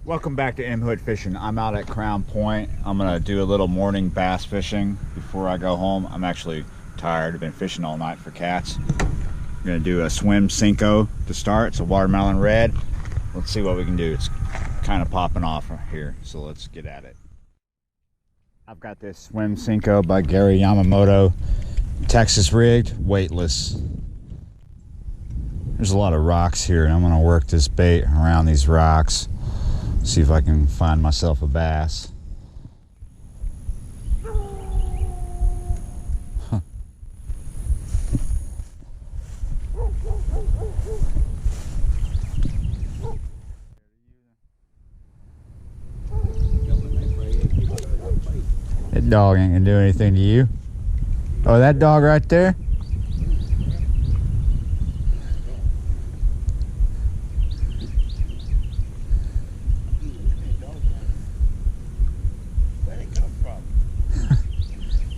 Welcome back to M Hood Fishing. I'm out at Crown Point. I'm gonna do a little morning bass fishing before I go home. I'm actually tired. I've been fishing all night for cats. I'm gonna do a Swimsenko to start. It's a watermelon red. Let's see what we can do. It's kind of popping off here, so let's get at it. I've got this Swimsenko by Gary Yamamoto, Texas rigged, weightless. There's a lot of rocks here, and I'm gonna work this bait around these rocks. See if I can find myself a bass. Huh. That dog ain't gonna do anything to you. Oh, that dog right there?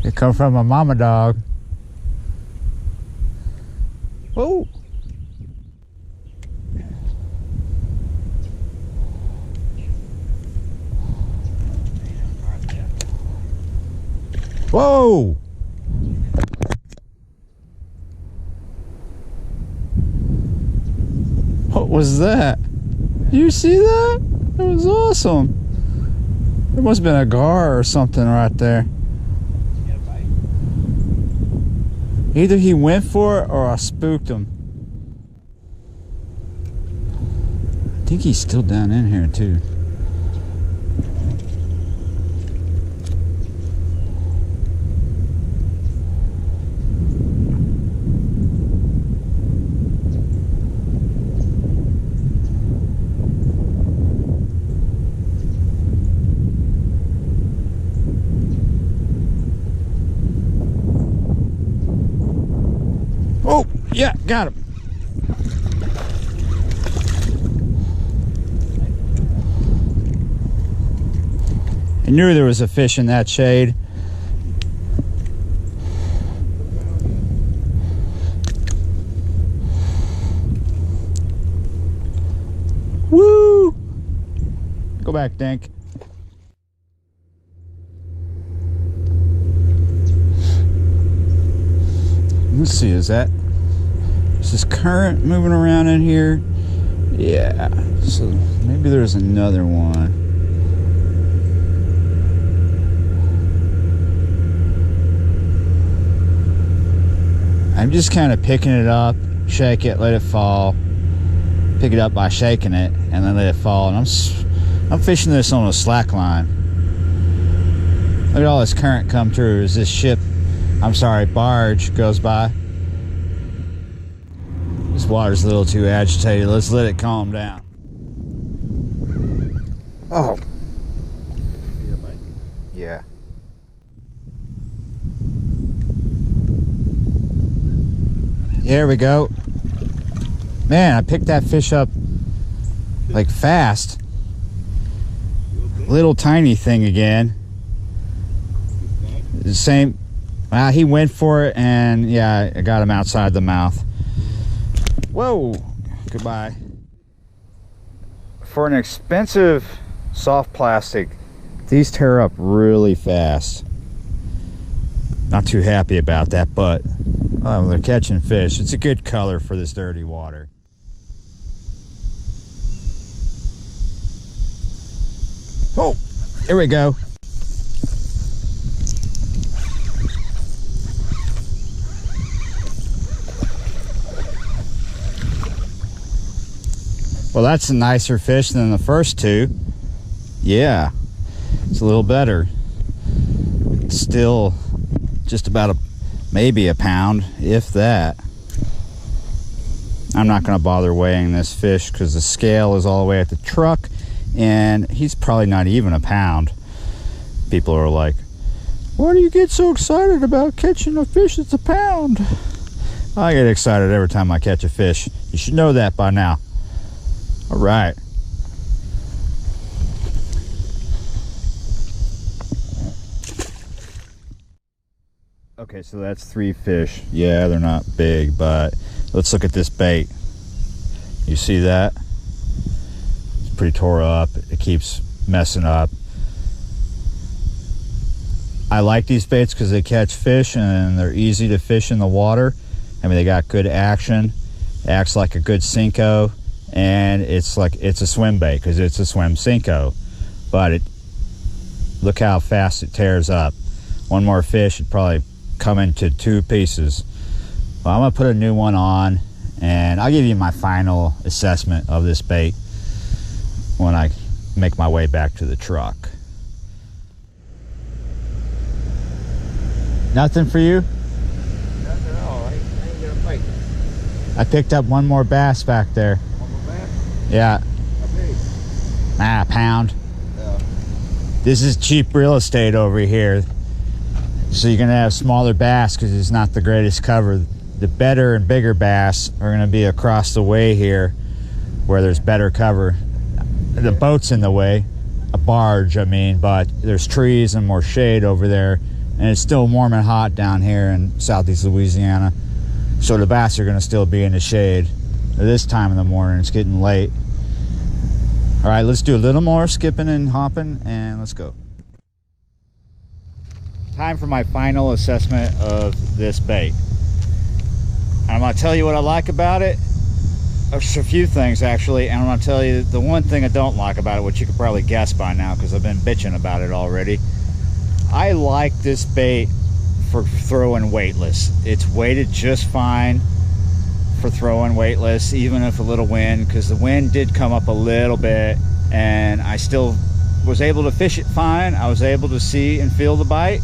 It come from a mama dog. Whoa. Whoa. What was that? You see that? That was awesome. There must have been a gar or something right there. Either he went for it or I spooked him. I think he's still down in here too. Oh, yeah, got him. I knew there was a fish in that shade. Woo! Go back, Dink. Let's see, is this current moving around in here? Yeah, so maybe there's another one. I'm just kind of picking it up, shake it, let it fall. Pick it up by shaking it and then let it fall. And I'm fishing this on a slack line. Look at all this current come through as this barge goes by. This water's a little too agitated. Let's let it calm down. Oh. Yeah. There we go. Man, I picked that fish up like fast. Little tiny thing again. The same. He went for it, and yeah, I got him outside the mouth. Whoa, goodbye. For an expensive soft plastic, these tear up really fast. Not too happy about that, but they're catching fish. It's a good color for this dirty water. Oh, here we go. Well, that's a nicer fish than the first two. Yeah, it's a little better. It's still just about maybe a pound, if that. I'm not going to bother weighing this fish because the scale is all the way at the truck, and he's probably not even a pound. People are like, why do you get so excited about catching a fish that's a pound? I get excited every time I catch a fish. You should know that by now. All right. Okay, so that's 3 fish. Yeah, they're not big, but let's look at this bait. You see that? pretty tore up. It keeps messing up. I like these baits because they catch fish and they're easy to fish in the water. I mean, they got good action. It acts like a good Senko, and it's a swim bait because it's a Swimsenko. But look how fast it tears up. One more fish, it'd probably come into 2 pieces. Well, I'm gonna put a new one on, and I'll give you my final assessment of this bait when I make my way back to the truck. Nothing for you? Nothing at all. I ain't gonna fight. I picked up one more bass back there. One more bass? Yeah. How big? A pound. Yeah. This is cheap real estate over here. So you're gonna have smaller bass because it's not the greatest cover. The better and bigger bass are gonna be across the way here where there's better cover. The boat's in the way, a barge, I mean, but there's trees and more shade over there. And it's still warm and hot down here in southeast Louisiana. So the bass are gonna still be in the shade at this time in the morning. It's getting late. All right, let's do a little more skipping and hopping, and let's go. Time for my final assessment of this bait. I'm gonna tell you what I like about it. There's a few things actually, and I'm gonna tell you the one thing I don't like about it, which you could probably guess by now because I've been bitching about it already. I like this bait for throwing weightless. It's weighted just fine for throwing weightless, even if a little wind, because the wind did come up a little bit, and I still was able to fish it fine. I was able to see and feel the bite.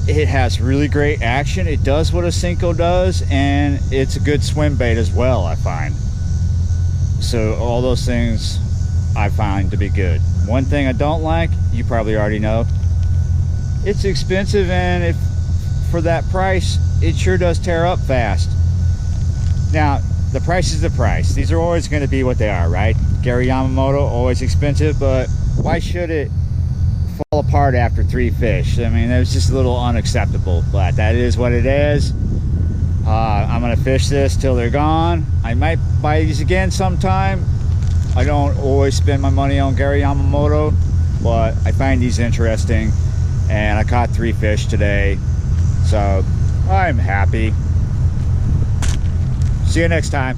It has really great action. It does what a Senko does, and it's a good swim bait as well, I find. So all those things I find to be good. One thing I don't like, you probably already know, it's expensive, and if for that price, it sure does tear up fast. Now, the price is the price. These are always going to be what they are, right? Gary Yamamoto, always expensive, but why should it fall apart after 3 fish? I mean, it was just a little unacceptable, but that is what it is. I'm going to fish this till they're gone. I might buy these again sometime. I don't always spend my money on Gary Yamamoto, but I find these interesting. And I caught 3 fish today, so I'm happy. See you next time.